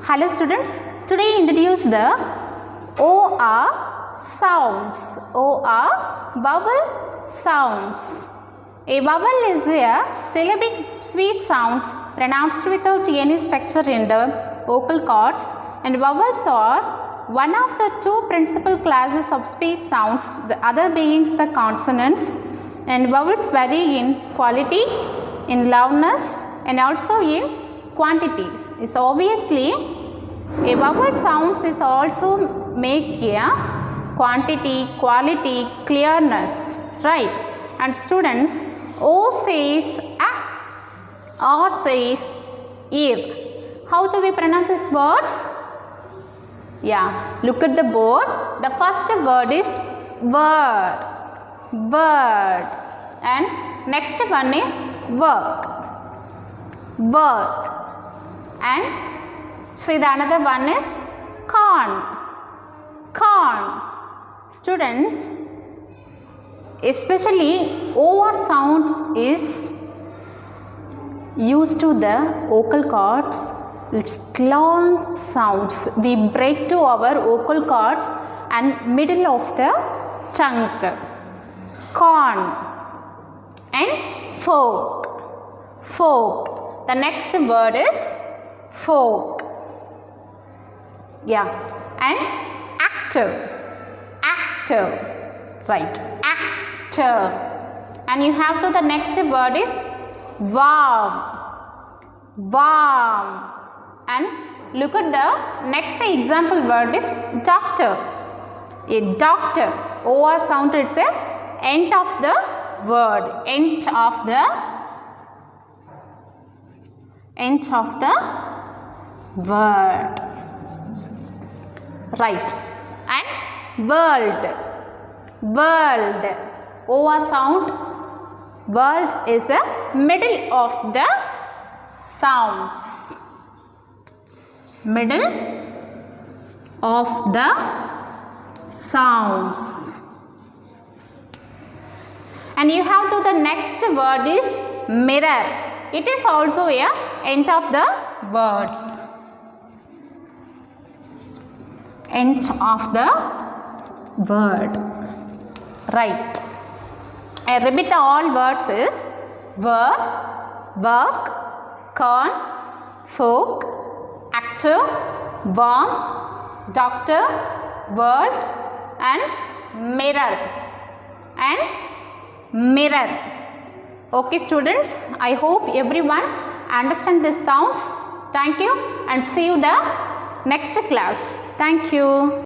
Hello students, today introduce the OR sounds. OR vowel sounds. A vowel is a syllabic sweet sounds pronounced without any structure in the vocal cords, and vowels are one of the two principal classes of speech sounds, the other being the consonants, and vowels vary in quality, in loudness, and also in quantities. It's obviously a vowel sounds is also make a quantity, quality, clearness, right? And students, O says a, R says ear. How do we pronounce these words? Yeah, look at the board. The first word is word, word, and next one is work, work, and see the another one is corn, corn. Students, especially OR sounds is used to the vocal cords. It's long sounds. We break to our vocal cords and middle of the tongue. Corn and fork, fork. The next word is fork. Yeah, and actor, actor, right, actor. And you have to the next word is warm, warm. And look at the next example word is doctor. A doctor, OR sound, it's a end of the word, end of the word, right. And world, world, OR sound, world is a middle of the sounds, middle of the sounds. And you have to the next word is mirror. It is also a end of the words, end of the word, right. I repeat all words is word, work, corn, fork, actor, warm, doctor, world, and mirror, and mirror. Okay students, I hope everyone understand these sounds. Thank you and see you the next class. Thank you.